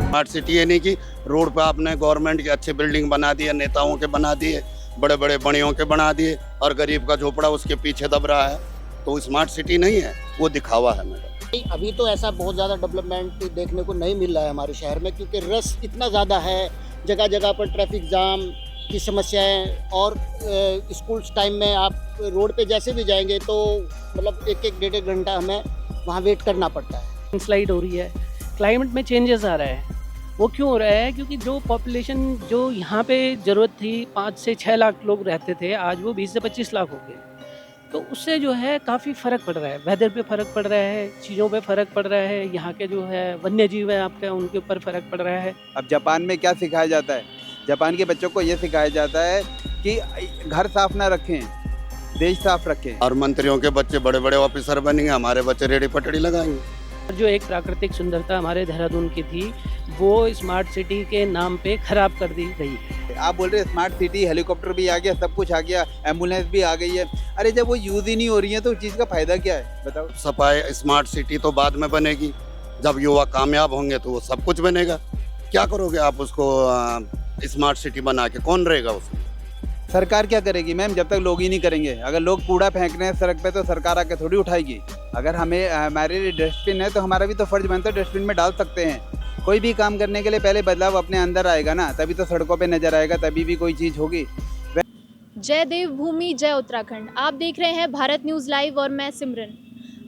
Smart city है नहीं कि रोड पे आपने गवर्नमेंट की अच्छी बिल्डिंग बना दी है, नेताओं के बना दिए, बड़े बड़े बड़ियों के बना दिए और गरीब का झोपड़ा उसके पीछे दब रहा है। तो स्मार्ट सिटी नहीं है, वो दिखावा है मैडम। अभी तो ऐसा बहुत ज़्यादा डेवलपमेंट देखने को नहीं मिल रहा है हमारे शहर में, क्योंकि रश इतना ज़्यादा है, जगह जगह पर ट्रैफिक जाम की समस्याएं। और स्कूल टाइम में आप रोड पे जैसे भी जाएंगे तो मतलब एक एक डेढ़ घंटा हमें वहाँ वेट करना पड़ता है। लैंडस्लाइड हो रही है, क्लाइमेट में चेंजेस आ रहा है। वो क्यों हो रहा है? क्योंकि जो पॉपुलेशन जो यहाँ पे ज़रूरत थी 5 से 6 लाख लोग रहते थे, आज वो 20 से 25 लाख हो गए। तो उससे जो है काफ़ी फ़र्क पड़ रहा है, वेदर पे फ़र्क पड़ रहा है, चीज़ों पे फ़र्क पड़ रहा है, यहाँ के जो है वन्य जीव हैं आपके, उनके ऊपर फ़र्क पड़ रहा है। अब जापान में क्या सिखाया जाता है? जापान के बच्चों को ये सिखाया जाता है कि घर साफ ना रखें, देश साफ रखें। और मंत्रियों के बच्चे बड़े बड़े ऑफिसर बनेंगे, हमारे बच्चे रेडी पटड़ी लगाएंगे। जो एक प्राकृतिक सुंदरता हमारे देहरादून की थी, वो स्मार्ट सिटी के नाम पे ख़राब कर दी गई है। आप बोल रहे हैं स्मार्ट सिटी, हेलीकॉप्टर भी आ गया, सब कुछ आ गया, एम्बुलेंस भी आ गई है। अरे जब वो यूज़ ही नहीं हो रही है तो उस चीज़ का फ़ायदा क्या है बताओ? सफाई स्मार्ट सिटी तो बाद में बनेगी, जब युवा कामयाब होंगे तो वो सब कुछ बनेगा। क्या करोगे आप उसको स्मार्ट सिटी बना के, कौन रहेगा उसमें? सरकार क्या करेगी मैम जब तक लोग ही नहीं करेंगे? अगर लोग कूड़ा फेंक रहे हैं सड़क पे तो सरकार आके थोड़ी उठाएगी। अगर हमारे लिए डस्टबिन है तो हमारा भी तो फर्ज बनता है डस्टबिन में डाल सकते हैं। कोई भी काम करने के लिए पहले बदलाव अपने अंदर आएगा ना, तभी तो सड़कों पे नजर आएगा, तभी भी कोई चीज़ होगी। जय देवभूमि जय उत्तराखंड। आप देख रहे हैं भारत न्यूज़ लाइव और मैं सिमरन।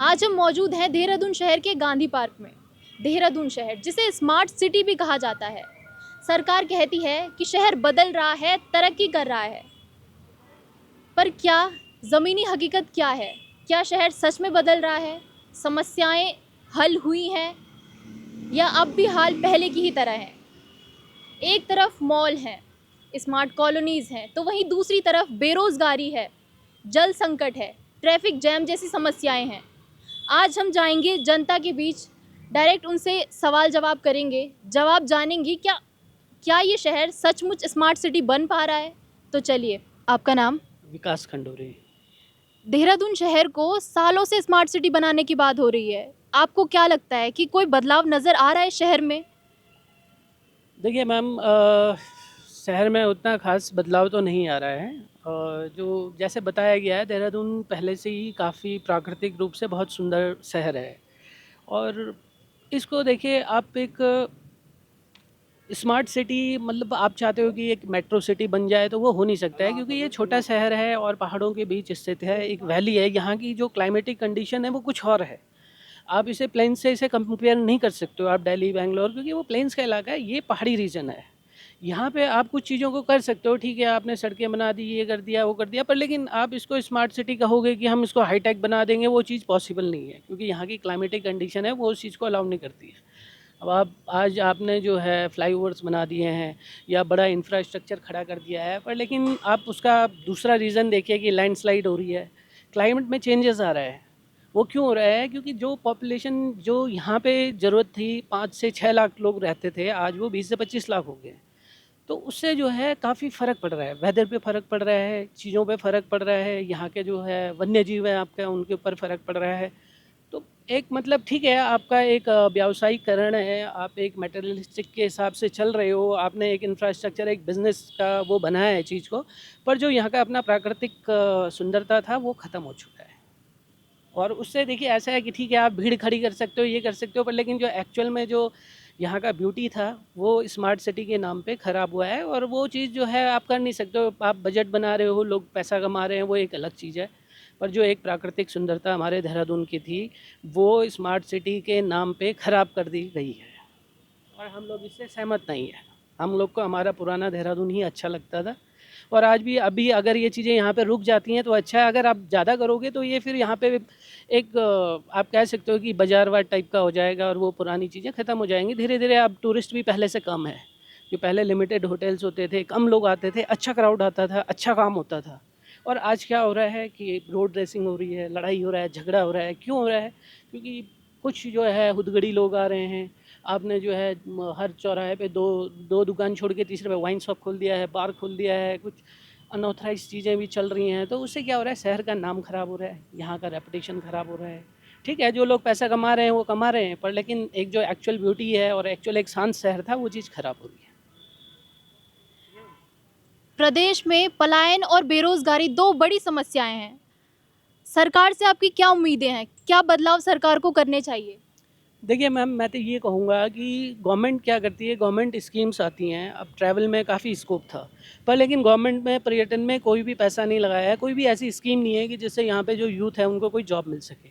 आज हम मौजूद हैं देहरादून शहर के गांधी पार्क में। देहरादून शहर जिसे स्मार्ट सिटी भी कहा जाता है। सरकार कहती है कि शहर बदल रहा है, तरक्की कर रहा है, पर क्या ज़मीनी हकीकत क्या है? क्या शहर सच में बदल रहा है? समस्याएं हल हुई हैं या अब भी हाल पहले की ही तरह है? एक तरफ मॉल हैं, स्मार्ट कॉलोनीज़ हैं, तो वहीं दूसरी तरफ बेरोज़गारी है, जल संकट है, ट्रैफिक जैम जैसी समस्याएं हैं। आज हम जाएंगे जनता के बीच, डायरेक्ट उनसे सवाल जवाब करेंगे, जवाब जानेंगे क्या ये शहर सचमुच स्मार्ट सिटी बन पा रहा है। तो चलिए, आपका नाम? विकास खंडूरी। देहरादून शहर को सालों से स्मार्ट सिटी बनाने की बात हो रही है। आपको क्या लगता है कि कोई बदलाव नज़र आ रहा है शहर में? देखिए मैम, शहर में उतना ख़ास बदलाव तो नहीं आ रहा है। जो जैसे बताया गया है, देहरादून पहले से ही काफ़ी प्राकृतिक रूप से बहुत सुंदर शहर है। और इसको देखिए, आप एक स्मार्ट सिटी मतलब आप चाहते हो कि एक मेट्रो सिटी बन जाए, तो वो हो नहीं सकता है, क्योंकि ये छोटा शहर है और पहाड़ों के बीच स्थित है, एक वैली है। यहाँ की जो क्लाइमेटिक कंडीशन है वो कुछ और है। आप इसे प्लेन से इसे कंपेयर नहीं कर सकते हो आप दिल्ली बेंगलोर, क्योंकि वो प्लेन्स का इलाका है, ये पहाड़ी रीजन है। यहाँ पे आप कुछ चीज़ों को कर सकते हो, ठीक है, आपने सड़कें बना दी, ये कर दिया, वो कर दिया, पर लेकिन आप इसको स्मार्ट सिटी कहोगे कि हम इसको हाईटेक बना देंगे, वो चीज़ पॉसिबल नहीं है, क्योंकि यहाँ की क्लाइमेटिक कंडीशन है वो उस चीज़ को अलाउ नहीं करती है। अब आप आज आपने जो है फ्लाईओवर्स बना दिए हैं या बड़ा इंफ्रास्ट्रक्चर खड़ा कर दिया है, पर लेकिन आप उसका दूसरा रीज़न देखिए कि लैंडस्लाइड हो रही है, क्लाइमेट में चेंजेस आ रहा है। वो क्यों हो रहा है? क्योंकि जो पॉपुलेशन जो यहाँ पे ज़रूरत थी 5 से 6 लाख लोग रहते थे, आज वो 20 से 25 लाख हो गए। तो उससे जो है काफ़ी फ़र्क पड़ रहा है, वेदर पे फ़र्क पड़ रहा है, चीज़ों पे फ़र्क पड़ रहा है, यहाँ के जो है वन्य जीव हैं आपके, उनके ऊपर फ़र्क पड़ रहा है। तो एक मतलब ठीक है, आपका एक व्यावसायीकरण है, आप एक मटेरियलिस्टिक के हिसाब से चल रहे हो, आपने एक इंफ्रास्ट्रक्चर, एक बिज़नेस का वो बनाया है चीज़ को, पर जो यहाँ का अपना प्राकृतिक सुंदरता था वो ख़त्म हो चुका है। और उससे देखिए ऐसा है कि ठीक है, आप भीड़ खड़ी कर सकते हो, ये कर सकते हो, पर लेकिन जो एक्चुअल में जो यहाँ का ब्यूटी था वो स्मार्ट सिटी के नाम पे ख़राब हुआ है। और वो चीज़ जो है आप कर नहीं सकते हो। आप बजट बना रहे हो, लोग पैसा कमा रहे हैं, वो एक अलग चीज़ है, पर जो एक प्राकृतिक सुंदरता हमारे देहरादून की थी वो स्मार्ट सिटी के नाम पे ख़राब कर दी गई है, और हम लोग इससे सहमत नहीं हैं। हम लोग को हमारा पुराना देहरादून ही अच्छा लगता था, और आज भी अभी अगर ये चीज़ें यहाँ पे रुक जाती हैं तो अच्छा है। अगर आप ज़्यादा करोगे तो ये फिर यहाँ पे एक आप कह सकते हो कि बाज़ारवाद टाइप का हो जाएगा, और वो पुरानी चीज़ें ख़त्म हो जाएंगी धीरे धीरे। अब टूरिस्ट भी पहले से कम है, जो पहले लिमिटेड होटल्स होते थे, कम लोग आते थे, अच्छा क्राउड आता था, अच्छा काम होता था। और आज क्या हो रहा है कि रोड रेसिंग हो रही है, लड़ाई हो रहा है, झगड़ा हो रहा है। क्यों हो रहा है? क्योंकि कुछ जो है हुदगड़ी लोग आ रहे हैं। आपने जो है हर चौराहे पे दो दो दुकान छोड़ के तीसरे पे वाइन शॉप खोल दिया है, बार खोल दिया है, कुछ अनऑथराइज चीज़ें भी चल रही हैं। तो उससे क्या हो रहा है? शहर का नाम ख़राब हो रहा है, यहाँ का रेपुटेशन ख़राब हो रहा है, ठीक है, जो लोग पैसा कमा रहे हैं वो कमा रहे हैं, पर लेकिन एक जो एक्चुअल ब्यूटी है और एक्चुअल एक शांत शहर था वो चीज़ खराब हो गई है। प्रदेश में पलायन और बेरोजगारी दो बड़ी समस्याएं हैं। सरकार से आपकी क्या उम्मीदें हैं? क्या बदलाव सरकार को करने चाहिए? देखिए मैम, मैं तो ये कहूँगा कि गवर्नमेंट क्या करती है, गवर्नमेंट स्कीम्स आती हैं। अब ट्रैवल में काफ़ी स्कोप था, पर लेकिन गवर्नमेंट में पर्यटन में कोई भी पैसा नहीं लगाया है। कोई भी ऐसी स्कीम नहीं है कि जिससे यहाँ पे जो यूथ है उनको कोई जॉब मिल सके।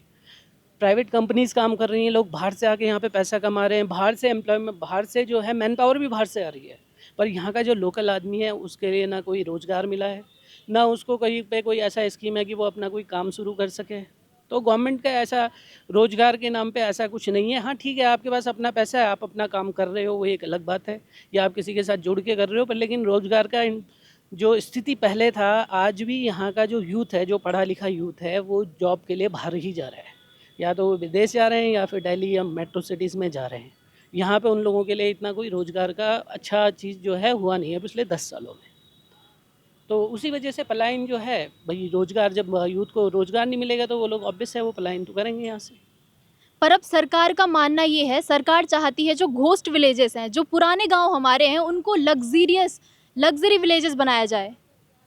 प्राइवेट कंपनीज काम कर रही हैं, लोग बाहर से आके यहाँ पे पैसा कमा रहे हैं, बाहर से एम्प्लॉयमेंट, बाहर से जो है मैन पावर भी बाहर से आ रही है, पर यहाँ का जो लोकल आदमी है उसके लिए ना कोई रोज़गार मिला है, ना उसको कहीं पे कोई ऐसा स्कीम है कि वो अपना कोई काम शुरू कर सके। तो गवर्नमेंट का ऐसा रोज़गार के नाम पे ऐसा कुछ नहीं है। हाँ ठीक है, आपके पास अपना पैसा है, आप अपना काम कर रहे हो, वो एक अलग बात है, या आप किसी के साथ जुड़ के कर रहे हो, पर लेकिन रोज़गार का जो स्थिति पहले था, आज भी यहाँ का जो यूथ है, जो पढ़ा लिखा यूथ है, वो जॉब के लिए बाहर ही जा रहा है, या तो वो विदेश जा रहे हैं या फिर दिल्ली या मेट्रो सिटीज़ में जा रहे हैं। यहाँ पे उन लोगों के लिए इतना कोई रोज़गार का अच्छा चीज़ जो है हुआ नहीं है पिछले 10 सालों में। तो उसी वजह से पलायन जो है, भाई रोज़गार, जब यूथ को रोज़गार नहीं मिलेगा तो वो लोग ऑब्वियस है वो पलायन तो करेंगे यहाँ से। पर अब सरकार का मानना ये है, सरकार चाहती है जो घोस्ट विलेजेस हैं, जो पुराने गांव हमारे हैं, उनको लग्जरी विलेजेस बनाया जाए।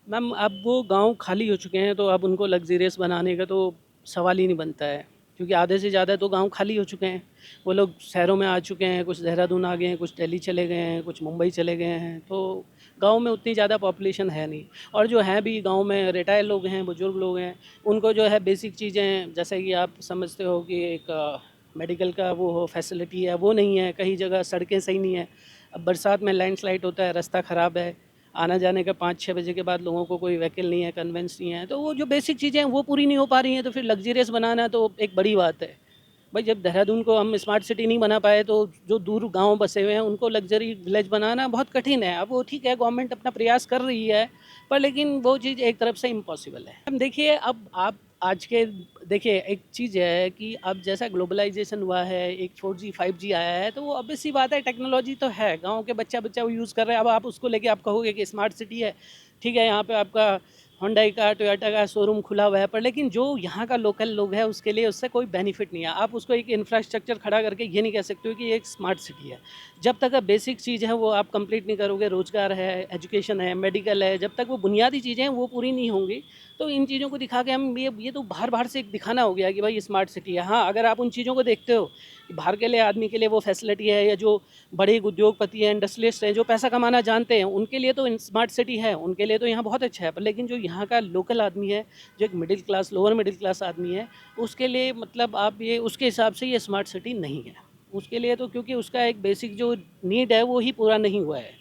मैम अब वो गांव खाली हो चुके हैं, तो अब उनको लग्जरियस बनाने का तो सवाल ही नहीं बनता है, क्योंकि आधे से ज़्यादा तो गांव खाली हो चुके हैं। वो लोग शहरों में आ चुके हैं, कुछ देहरादून आ गए हैं, कुछ दिल्ली चले गए हैं, कुछ मुंबई चले गए हैं, तो गांव में उतनी ज़्यादा पॉपुलेशन है नहीं। और जो हैं भी गांव में रिटायर लोग हैं, बुजुर्ग लोग हैं, उनको जो है बेसिक चीज़ें, जैसे कि आप समझते हो कि एक मेडिकल का वो फैसिलिटी है, वो नहीं है। कई जगह सड़कें सही नहीं है। अब बरसात में लैंडस्लाइड होता है, रास्ता ख़राब है, आना जाने का 5-6 बजे के बाद लोगों को कोई व्हीकल नहीं है, कन्वेंस नहीं है, तो वो जो बेसिक चीज़ें हैं वो पूरी नहीं हो पा रही हैं, तो फिर लग्जरियस बनाना तो एक बड़ी बात है। भाई जब देहरादून को हम स्मार्ट सिटी नहीं बना पाए, तो जो दूर गांव बसे हुए हैं उनको लग्जरी विलेज बनाना बहुत कठिन है। अब वो ठीक है, गवर्नमेंट अपना प्रयास कर रही है, पर लेकिन वो चीज़ एक तरफ से इम्पॉसिबल है। हम देखिए, अब आप आज के देखिए, एक चीज़ है कि अब जैसा ग्लोबलाइजेशन हुआ है, एक 4G 5G आया है, तो वो ऑब्वियस सी बात है, टेक्नोलॉजी तो है, गांव के बच्चा वो यूज़ कर रहे हैं। अब आप उसको लेके आप कहोगे कि स्मार्ट सिटी है, ठीक है, यहाँ पे आपका होंडाई का, टोयोटा का शोरूम खुला हुआ है, पर लेकिन जो यहाँ का लोकल लोग है उसके लिए उससे कोई बेनिफिट नहीं है। आप उसको एक इंफ्रास्ट्रक्चर खड़ा करके ये नहीं कह सकते हो कि ये एक स्मार्ट सिटी है। जब तक बेसिक चीज़ है वो आप कंप्लीट नहीं करोगे, रोज़गार है, एजुकेशन है, मेडिकल है, जब तक वो बुनियादी चीज़ें हैं वो पूरी नहीं होंगी, तो इन चीज़ों को दिखा के हम ये तो बाहर से एक दिखाना हो गया कि भाई ये स्मार्ट सिटी है। हाँ, अगर आप उन चीज़ों को देखते हो कि बाहर के लिए आदमी के लिए वो फैसिलिटी है, या जो बड़े उद्योगपति हैं, इंडस्ट्रियलिस्ट हैं, जो पैसा कमाना जानते हैं, उनके लिए तो स्मार्ट सिटी है, उनके लिए तो यहाँ बहुत अच्छा है, पर लेकिन जो यहाँ का लोकल आदमी है, जो एक middle class, lower middle class आदमी है, उसके लिए मतलब आप ये उसके हिसाब से ये स्मार्ट सिटी नहीं है उसके लिए। तो क्योंकि उसका एक बेसिक जो नीड है वो ही पूरा नहीं हुआ है।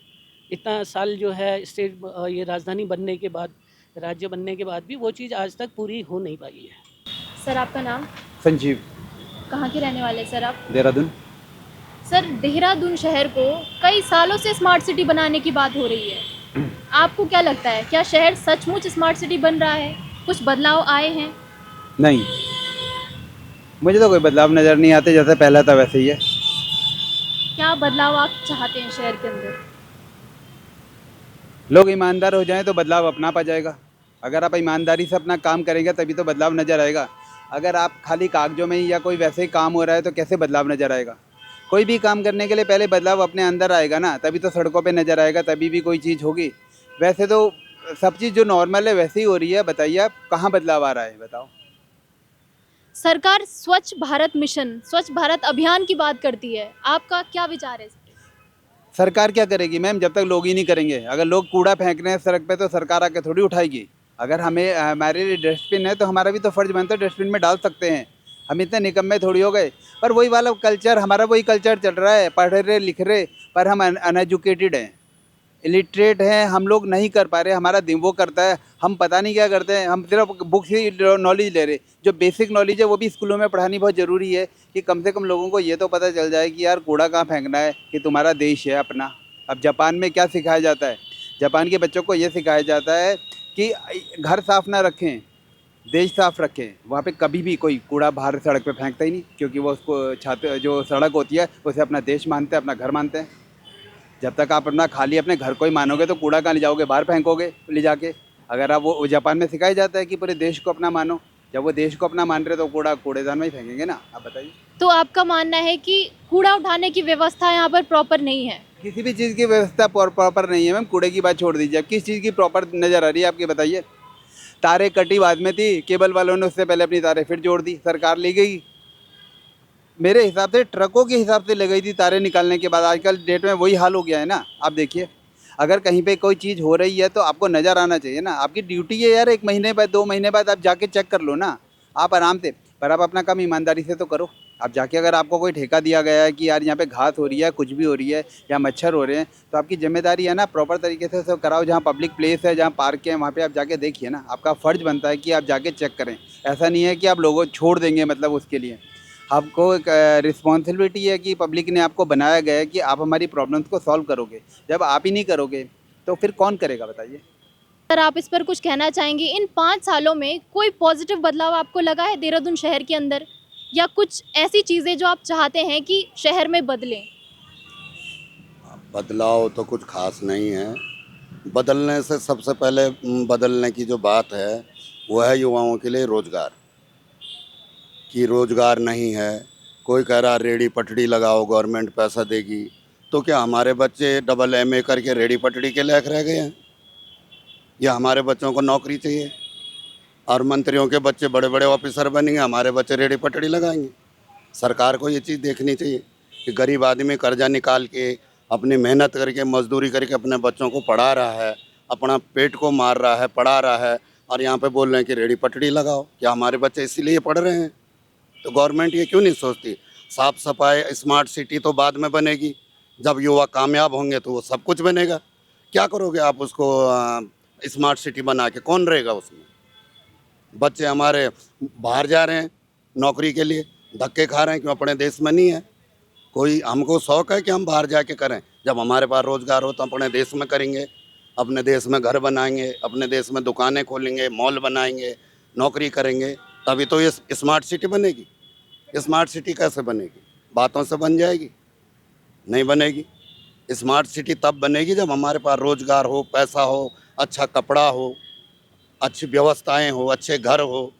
इतना साल जो है स्टेट, ये राजधानी बनने के बाद, राज्य बनने के बाद भी वो चीज़ आज तक पूरी हो नहीं पाई है। सर आपका नाम? संजीव, कहाँ के रहने वाले सर आप? देहरादून। सर देहरादून शहर को कई सालों से स्मार्ट सिटी बनाने की बात हो रही है। आपको क्या लगता है, क्या शहर सचमुच स्मार्ट सिटी बन रहा है? कुछ बदलाव आए हैं? नहीं, मुझे तो कोई बदलाव नज़र नहीं आते, जैसे पहला था वैसे ही है। क्या बदलाव आप चाहते हैं शहर के अंदर? लोग ईमानदार हो जाएं तो बदलाव अपना पा जाएगा। अगर आप ईमानदारी से अपना काम करेंगे तभी तो बदलाव नज़र आएगा। अगर आप खाली कागजों में ही या कोई वैसे ही काम हो रहा है तो कैसे बदलाव नज़र आएगा? कोई भी काम करने के लिए पहले बदलाव अपने अंदर आएगा ना, तभी तो सड़कों पे नज़र आएगा, तभी भी कोई चीज़ होगी। वैसे तो सब चीज़ जो नॉर्मल है वैसे ही हो रही है। बताइए आप, कहाँ बदलाव आ रहा है, बताओ। सरकार स्वच्छ भारत मिशन, स्वच्छ भारत अभियान की बात करती है, आपका क्या विचार है इस पे? सरकार क्या करेगी मैम, जब तक लोग ही नहीं करेंगे। अगर लोग कूड़ा फेंक रहे हैं सड़क पे तो सरकार आके थोड़ी उठाएगी। अगर हमारे लिए डस्टबिन है तो हमारा भी तो फर्ज बनता है डस्टबिन में डाल सकते हैं। हम इतने निकम्मे थोड़ी हो गए। पर वही वाला कल्चर, हमारा वही कल्चर चल रहा है, पढ़ रहे लिख रहे, पर हम अनएजुकेटेड हैं, इलिटरेट हैं, हम लोग नहीं कर पा रहे। हमारा दिन वो करता है, हम पता नहीं क्या करते हैं, हम सिर्फ बुक्स ही नॉलेज ले रहे। जो बेसिक नॉलेज है वो भी स्कूलों में पढ़ानी बहुत ज़रूरी है, कि कम से कम लोगों को ये तो पता चल जाए कि यार कूड़ा कहाँ फेंकना है, कि तुम्हारा देश है अपना। अब जापान में क्या सिखाया जाता है? जापान के बच्चों को ये सिखाया जाता है कि घर साफ़ ना रखें, देश साफ़ रखें। वहाँ पे कभी भी कोई कूड़ा बाहर सड़क पे फेंकता ही नहीं, क्योंकि वो उसको छात्र जो सड़क होती है उसे अपना देश मानते हैं, अपना घर मानते हैं। जब तक आप अपना खाली अपने घर को ही मानोगे तो कूड़ा कहाँ ले जाओगे, बाहर फेंकोगे ले जाके। अगर आप वो जापान में सिखाया जाता है कि पूरे देश को अपना मानो, जब वो देश को अपना मान रहे तो कूड़ा कूड़ेदान में ही फेंकेंगे ना। आप बताइए, तो आपका मानना है कि कूड़ा उठाने की व्यवस्था यहाँ पर प्रॉपर नहीं है? किसी भी चीज़ की व्यवस्था प्रॉपर नहीं है मैम। कूड़े की बात छोड़ दीजिए, अब किस चीज़ की प्रॉपर नज़र आ रही है आपकी बताइए। तारें कटी बाद में थी, केबल वालों ने उससे पहले अपनी तारें फिर जोड़ दी, सरकार ले गई। मेरे हिसाब से ट्रकों के हिसाब से ले गई थी तारें निकालने के बाद। आजकल डेट में वही हाल हो गया है ना। आप देखिए, अगर कहीं पे कोई चीज़ हो रही है तो आपको नज़र आना चाहिए ना। आपकी ड्यूटी है यार, 1 महीने बाद 2 महीने बाद आप जाके चेक कर लो ना, आप आराम से। पर आप अपना काम ईमानदारी से तो करो। आप जाके, अगर आपको कोई ठेका दिया गया है कि यार यहाँ पे घास हो रही है, कुछ भी हो रही है, या मच्छर हो रहे हैं, तो आपकी जिम्मेदारी है ना प्रॉपर तरीके से सब कराओ। जहाँ पब्लिक प्लेस है, जहाँ पार्क है, वहाँ पे आप जाके देखिए ना। आपका फ़र्ज़ बनता है कि आप जाके चेक करें। ऐसा नहीं है कि आप लोगों छोड़ देंगे, मतलब उसके लिए आपको एक रिस्पॉन्सिबिलिटी है कि पब्लिक ने आपको बनाया गया है कि आप हमारी प्रॉब्लम्स को सॉल्व करोगे। जब आप ही नहीं करोगे तो फिर कौन करेगा बताइए। सर, आप इस पर कुछ कहना चाहेंगे? इन 5 सालों में कोई पॉजिटिव बदलाव आपको लगा है देहरादून शहर के अंदर, या कुछ ऐसी चीज़ें जो आप चाहते हैं कि शहर में बदलें? बदलाव तो कुछ खास नहीं है। बदलने से सबसे पहले बदलने की जो बात है वो है युवाओं के लिए रोज़गार, कि रोज़गार नहीं है। कोई कह रहा रेड़ी पटड़ी लगाओ, गवर्नमेंट पैसा देगी। तो क्या हमारे बच्चे डबल MA करके रेड़ी पटड़ी के लायक रह गए हैं? या हमारे बच्चों को नौकरी चाहिए? और मंत्रियों के बच्चे बड़े बड़े ऑफिसर बनेंगे, हमारे बच्चे रेड़ी पटड़ी लगाएंगे। सरकार को ये चीज़ देखनी चाहिए कि गरीब आदमी कर्जा निकाल के, अपनी मेहनत करके, मजदूरी करके अपने बच्चों को पढ़ा रहा है, अपना पेट को मार रहा है, पढ़ा रहा है, और यहाँ पे बोल रहे हैं कि रेड़ी पटड़ी लगाओ। क्या हमारे बच्चे इसीलिए पढ़ रहे हैं? तो गवर्नमेंट ये क्यों नहीं सोचती? साफ़ सफाई, स्मार्ट सिटी तो बाद में बनेगी। जब युवा कामयाब होंगे तो वो सब कुछ बनेगा। क्या करोगे आप उसको स्मार्ट सिटी बना के? कौन रहेगा उसमें? बच्चे हमारे बाहर जा रहे हैं नौकरी के लिए, धक्के खा रहे हैं, क्यों? अपने देश में नहीं है। कोई हमको शौक़ है कि हम बाहर जाके करें? जब हमारे पास रोज़गार हो तो अपने देश में करेंगे, अपने देश में घर बनाएंगे, अपने देश में दुकानें खोलेंगे, मॉल बनाएंगे, नौकरी करेंगे, तभी तो ये स्मार्ट सिटी बनेगी। स्मार्ट सिटी कैसे बनेगी? बातों से बन जाएगी? नहीं बनेगी। स्मार्ट सिटी तब बनेगी जब हमारे पास रोज़गार हो, पैसा हो, अच्छा कपड़ा हो, अच्छी व्यवस्थाएं हो, अच्छे घर हो।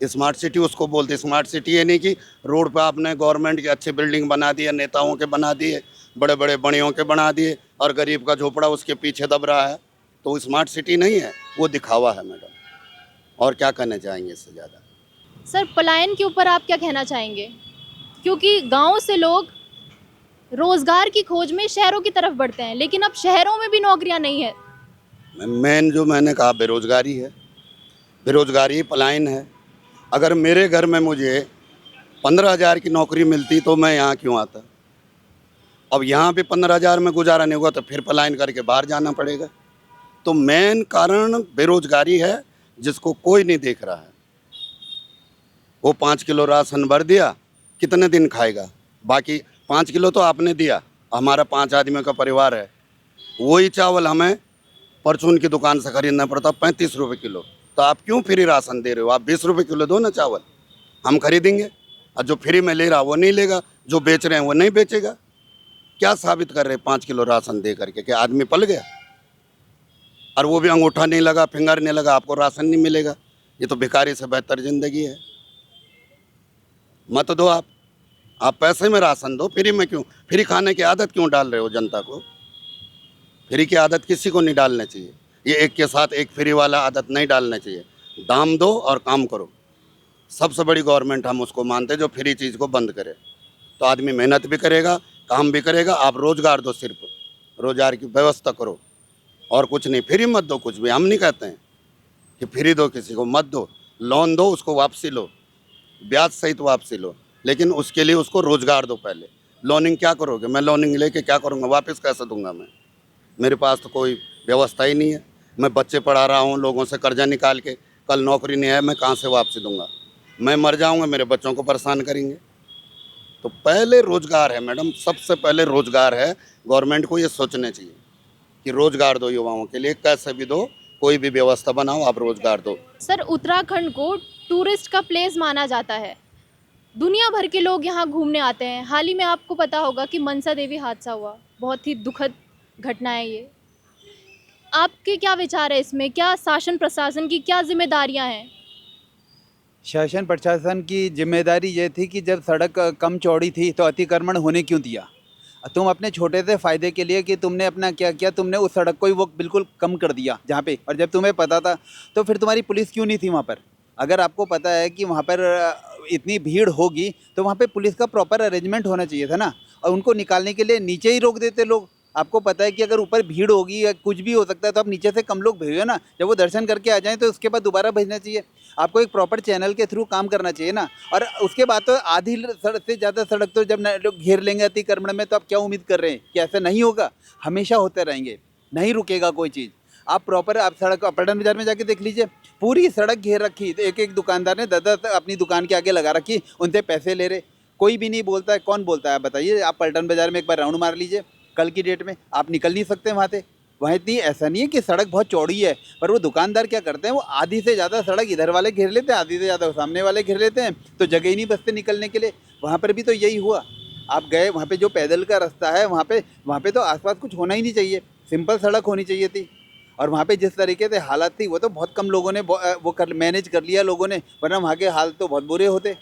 स्मार्ट सिटी उसको बोलते। स्मार्ट सिटी ये नहीं कि रोड पे आपने गवर्नमेंट की अच्छी बिल्डिंग बना दी है, नेताओं के बना दिए, बड़े बड़े बड़ियों के बना दिए, और गरीब का झोपड़ा उसके पीछे दब रहा है। तो स्मार्ट सिटी नहीं है, वो दिखावा है मैडम। और क्या कहना चाहेंगे इससे ज़्यादा? सर, पलायन के ऊपर आप क्या कहना चाहेंगे? क्योंकि गाँव से लोग रोज़गार की खोज में शहरों की तरफ बढ़ते हैं, लेकिन अब शहरों में भी नौकरियां नहीं है। मेन जो मैंने कहा बेरोज़गारी है। बेरोज़गारी पलायन है। अगर मेरे घर में मुझे 15,000 की नौकरी मिलती तो मैं यहाँ क्यों आता? अब यहाँ भी 15,000 में गुजारा नहीं होगा तो फिर पलायन करके बाहर जाना पड़ेगा। तो मेन कारण बेरोज़गारी है, जिसको कोई नहीं देख रहा है। वो 5 किलो राशन भर दिया, कितने दिन खाएगा? बाकी 5 किलो तो आपने दिया, हमारा 5 आदमियों का परिवार है। वही चावल हमें परचून की दुकान से खरीदना पड़ता 35 रुपये किलो। तो आप क्यों फ्री राशन दे रहे हो? आप 20 रुपये किलो दो ना चावल, हम खरीदेंगे। और जो फ्री में ले रहा वो नहीं लेगा, जो बेच रहे हैं वो नहीं बेचेगा। क्या साबित कर रहे 5 किलो राशन दे करके? कि आदमी पल गया? और वो भी अंगूठा नहीं लगा, फिंगर नहीं लगा, आपको राशन नहीं मिलेगा। ये तो भिखारी से बेहतर ज़िंदगी है। मत दो आप पैसे में राशन दो, फ्री में क्यों? फ्री खाने की आदत क्यों डाल रहे हो जनता को? फ्री की आदत किसी को नहीं डालना चाहिए। ये एक के साथ एक फ्री वाला आदत नहीं डालना चाहिए। दाम दो और काम करो। सबसे बड़ी गवर्नमेंट हम उसको मानते हैं जो फ्री चीज़ को बंद करे। तो आदमी मेहनत भी करेगा, काम भी करेगा। आप रोज़गार दो, सिर्फ रोज़गार की व्यवस्था करो और कुछ नहीं। फ्री मत दो कुछ भी। हम नहीं कहते हैं कि फ्री दो, किसी को मत दो। लोन दो, उसको वापसी लो, ब्याज सहित वापसी लो, लेकिन उसके लिए उसको रोज़गार दो पहले। लोनिंग क्या करोगे? मैं लोनिंग लेके क्या करूँगा? वापस कैसे दूंगा मैं? मेरे पास तो कोई व्यवस्था ही नहीं है। मैं बच्चे पढ़ा रहा हूँ लोगों से कर्जा निकाल के, कल नौकरी नहीं है, मैं कहाँ से वापसी दूंगा? मैं मर जाऊँगा, मेरे बच्चों को परेशान करेंगे। तो पहले रोज़गार है मैडम, सबसे पहले रोज़गार है। गवर्नमेंट को ये सोचना चाहिए कि रोज़गार दो युवाओं के लिए, कैसे भी दो, कोई भी व्यवस्था बनाओ, आप रोज़गार दो। सर, उत्तराखंड को टूरिस्ट का प्लेस माना जाता है। दुनिया भर के लोग यहाँ घूमने आते हैं। हाल ही में आपको पता होगा कि मनसा देवी हादसा हुआ, बहुत ही दुखद घटना है ये। आपके क्या विचार है इसमें? क्या शासन प्रशासन की क्या जिम्मेदारियां हैं? शासन प्रशासन की जिम्मेदारी ये थी कि जब सड़क कम चौड़ी थी तो अतिक्रमण होने क्यों दिया। तुम अपने छोटे से फ़ायदे के लिए कि तुमने अपना क्या किया, तुमने उस सड़क को ही वो बिल्कुल कम कर दिया जहाँ पे, और जब तुम्हें पता था तो फिर तुम्हारी पुलिस क्यों नहीं थी वहाँ पर। अगर आपको पता है कि वहाँ पर इतनी भीड़ होगी तो वहाँ पे पुलिस का प्रॉपर अरेंजमेंट होना चाहिए था ना, और उनको निकालने के लिए नीचे ही रोक देते लोग। आपको पता है कि अगर ऊपर भीड़ होगी या कुछ भी हो सकता है तो आप नीचे से कम लोग भेजो ना, जब वो दर्शन करके आ जाएं तो उसके बाद दोबारा भेजना चाहिए। आपको एक प्रॉपर चैनल के थ्रू काम करना चाहिए ना। और उसके बाद तो आधी सड़क से ज़्यादा सड़क तो जब लोग घेर लेंगे अतिक्रमण में, तो आप क्या उम्मीद कर रहे हैं कि ऐसा नहीं होगा? हमेशा होते रहेंगे, नहीं रुकेगा कोई चीज़। आप प्रॉपर आप सड़क पलटन बाजार में जाके देख लीजिए, पूरी सड़क घेर रखी, एक एक दुकानदार ने 10-10 अपनी दुकान के आगे लगा रखी, उनसे पैसे ले रहे, कोई भी नहीं बोलता है। कौन बोलता है बताइए? आप पलटन बाजार में एक बार राउंड मार लीजिए, कल की डेट में आप निकल नहीं सकते वहाँ से। वहाँ इतनी ऐसा नहीं है कि सड़क बहुत चौड़ी है, पर वो दुकानदार क्या करते हैं, वो आधी से ज़्यादा सड़क इधर वाले घेर लेते हैं, आधी से ज़्यादा सामने वाले घेर लेते हैं, तो जगह ही नहीं बचते निकलने के लिए। वहाँ पर भी तो यही हुआ। आप गए वहाँ पे, जो पैदल का रास्ता है वहाँ पे तो आसपास कुछ होना ही नहीं चाहिए, सिंपल सड़क होनी चाहिए थी। और वहाँ पे जिस तरीके से हालात थी वो तो बहुत कम लोगों ने वो मैनेज कर लिया लोगों ने, वरना वहाँ के हाल तो बहुत बुरे होते।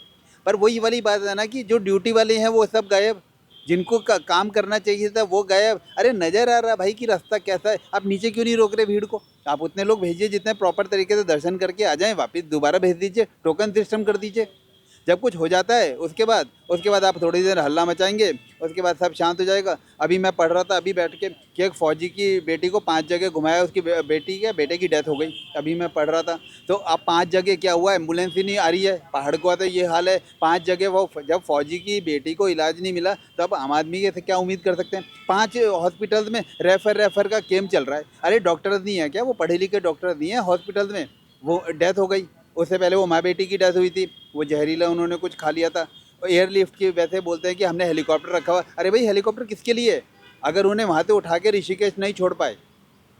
पर वही वाली बात है ना कि जो ड्यूटी वाले हैं वो सब गायब, जिनको काम करना चाहिए था वो गायब। अरे नज़र आ रहा भाई कि रास्ता कैसा है, आप नीचे क्यों नहीं रोक रहे भीड़ को? आप उतने लोग भेजिए जितने प्रॉपर तरीके से दर्शन करके आ जाएं, वापस दोबारा भेज दीजिए, टोकन सिस्टम कर दीजिए। जब कुछ हो जाता है उसके बाद आप थोड़ी देर हल्ला मचाएंगे, उसके बाद सब शांत हो जाएगा। अभी मैं पढ़ रहा था अभी बैठ के कि एक फ़ौजी की बेटी को 5 जगह घुमाया, उसकी बेटे की डेथ हो गई। अभी मैं पढ़ रहा था तो अब 5 जगह क्या हुआ, एम्बुलेंस ही नहीं आ रही है। पहाड़ को तो ये हाल है, 5 जगह वो जब फ़ौजी की बेटी को इलाज नहीं मिला तो अब आम आदमी से क्या उम्मीद कर सकते हैं? 5 हॉस्पिटल्स में रेफ़र का केम चल रहा है। अरे डॉक्टर्स नहीं है क्या? वो पढ़े लिखे डॉक्टर्स नहीं है हॉस्पिटल्स में? वो डेथ हो गई। उससे पहले वो माँ बेटी की डेथ हुई थी, वो जहरीला उन्होंने कुछ खा लिया था। और एयरलिफ्ट की वैसे बोलते हैं कि हमने हेलीकॉप्टर रखा हुआ। अरे भाई हेलीकॉप्टर किसके लिए है? अगर उन्हें वहाँ से उठा के ऋषिकेश नहीं छोड़ पाए,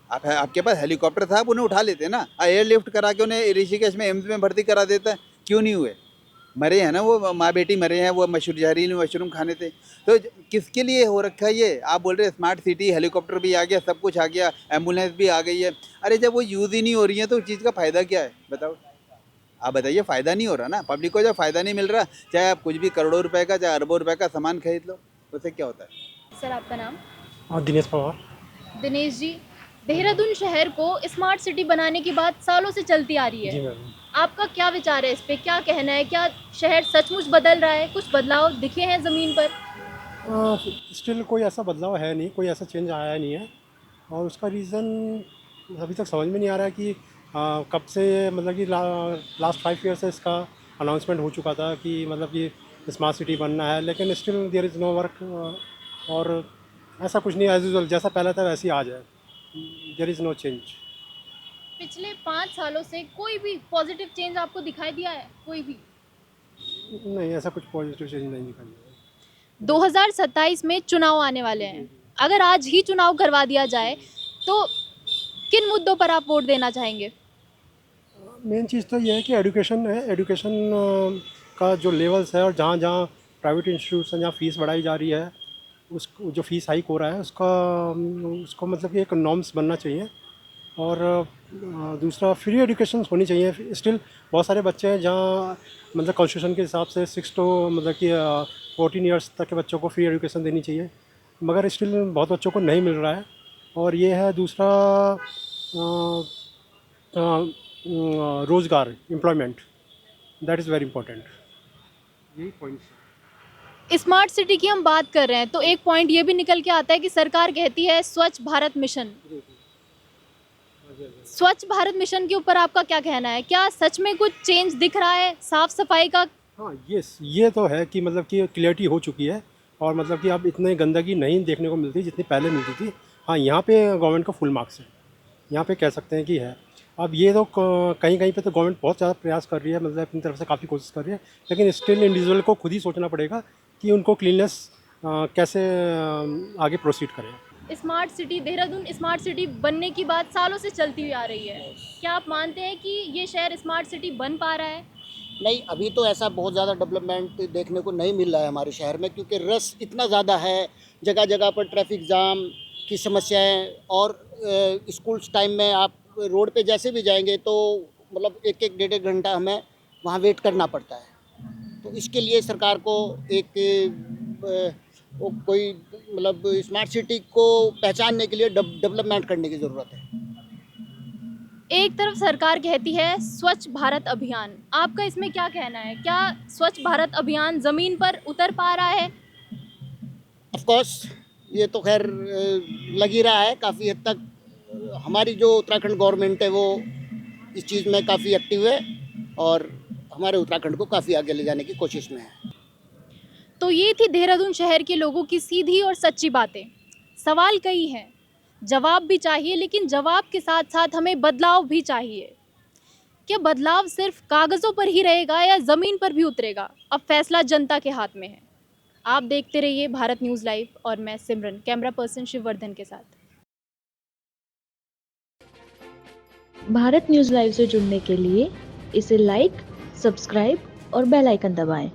आपके पास हेलीकॉप्टर था, आप उन्हें उठा लेते ना, एयरलिफ्ट करा के उन्हें ऋषिकेश में एम्स में भर्ती करा देता। क्यों नहीं हुए? मरे हैं ना वो माँ बेटी मरे हैं, वो जहरीली मशरूम खाने थे। तो किसके लिए हो रखा है ये? आप बोल रहे हैं स्मार्ट सिटी, हेलीकॉप्टर भी आ गया, सब कुछ आ गया, एम्बुलेंस भी आ गई है। अरे जब वो यूज़ ही नहीं हो रही है तो उस चीज़ का फ़ायदा क्या है बताओ? आप बताइए, फ़ायदा नहीं हो रहा ना पब्लिक को। जब फ़ायदा नहीं मिल रहा, चाहे आप कुछ भी करोड़ों रुपए का चाहे अरबों रुपए का सामान खरीद लो, उससे क्या होता है? सर आपका नाम? और दिनेश पवार। दिनेश जी, देहरादून शहर को स्मार्ट सिटी बनाने की बात सालों से चलती आ रही जी है। मैम। आपका क्या विचार है इस पे? क्या कहना है? क्या शहर सचमुच बदल रहा है? कुछ बदलाव दिखे हैं ज़मीन पर? स्टिल कोई ऐसा बदलाव है नहीं, कोई ऐसा चेंज आया नहीं है। और उसका रीज़न अभी तक समझ में नहीं आ रहा है कि कब से, मतलब कि लास्ट 5 ईयर से इसका अनाउंसमेंट हो चुका था कि मतलब कि स्मार्ट सिटी बनना है, लेकिन still there is no work. और ऐसा कुछ नहीं, एज यूजुअल जैसा पहले था वैसे ही आज है, देयर इज़ नो चेंज। पिछले 5 सालों से कोई भी पॉजिटिव चेंज आपको दिखाई दिया है? कोई भी? नहीं, ऐसा कुछ पॉजिटिव चेंज नहीं दिखाई दिया। 2027 में चुनाव आने वाले हैं। अगर आज ही चुनाव करवा दिया जाए तो किन मुद्दों पर आप वोट देना चाहेंगे? मेन चीज़ तो ये है कि एजुकेशन है। एजुकेशन का जो लेवल्स है, और जहाँ जहाँ प्राइवेट इंस्टीट्यूट्स हैं जहाँ फ़ीस बढ़ाई जा रही है, उस जो फ़ीस हाइक हो रहा है उसको मतलब कि एक नॉर्म्स बनना चाहिए। और दूसरा फ्री एजुकेशन होनी चाहिए। स्टिल बहुत सारे बच्चे हैं जहाँ मतलब कॉन्स्टिट्यूशन के हिसाब से 6 to मतलब कि 14 ईयर्स तक के बच्चों को फ्री एजुकेशन देनी चाहिए, मगर स्टिल बहुत बच्चों को नहीं मिल रहा है। और ये है दूसरा रोज़गार, employment, that is very important. यही पॉइंट्स। स्मार्ट सिटी की हम बात कर रहे हैं तो एक पॉइंट ये भी निकल के आता है कि सरकार कहती है स्वच्छ भारत मिशन। स्वच्छ भारत मिशन के ऊपर आपका क्या कहना है? क्या सच में कुछ चेंज दिख रहा है साफ सफाई का? हाँ, ये तो है कि मतलब कि क्लियरिटी हो चुकी है, और मतलब कि अब इतनी गंदगी नहीं देखने को मिलती जितनी पहले मिलती थी। हाँ, यहाँ पे गवर्नमेंट का फुल मार्क्स है, यहाँ पे कह सकते हैं कि है। अब ये तो कहीं कहीं पे तो गवर्नमेंट बहुत ज़्यादा प्रयास कर रही है, मतलब अपनी तरफ से काफ़ी कोशिश कर रही है, लेकिन स्टिल इंडिविजुअल को खुद ही सोचना पड़ेगा कि उनको क्लीननेस कैसे आगे प्रोसीड करें। Smart city, Dehradun smart city बनने की बात सालों से चलती हुई आ रही है। क्या आप मानते हैं कि ये शहर स्मार्ट सिटी बन पा रहा है? नहीं, अभी तो ऐसा बहुत ज़्यादा डेवलपमेंट देखने को नहीं मिल रहा है हमारे शहर में, क्योंकि रश इतना ज़्यादा है, जगह जगह पर ट्रैफिक जाम की समस्याएं। और स्कूल्स टाइम में आप रोड पे जैसे भी जाएंगे तो मतलब 1-1 डेढ़-डेढ़ घंटा हमें वहाँ वेट करना पड़ता है। तो इसके लिए सरकार को एक वो कोई मतलब स्मार्ट सिटी को पहचानने के लिए डेवलपमेंट करने की ज़रूरत है। एक तरफ सरकार कहती है स्वच्छ भारत अभियान, आपका इसमें क्या कहना है? क्या स्वच्छ भारत अभियान ज़मीन पर उतर पा रहा है? ऑफ कोर्स ये तो खैर लग ही रहा है काफ़ी हद तक। हमारी जो उत्तराखंड गवर्नमेंट है वो इस चीज़ में काफ़ी एक्टिव है और हमारे उत्तराखंड को काफ़ी आगे ले जाने की कोशिश में है। तो ये थी देहरादून शहर के लोगों की सीधी और सच्ची बातें। सवाल कई हैं, जवाब भी चाहिए, लेकिन जवाब के साथ साथ हमें बदलाव भी चाहिए। क्या बदलाव सिर्फ कागज़ों पर ही रहेगा या ज़मीन पर भी उतरेगा? अब फैसला जनता के हाथ में है। आप देखते रहिए भारत न्यूज़ लाइव और मैं सिमरन, कैमरा पर्सन शिववर्धन के साथ। भारत न्यूज़ लाइव से जुड़ने के लिए इसे लाइक, सब्सक्राइब और बेल आइकन दबाएं।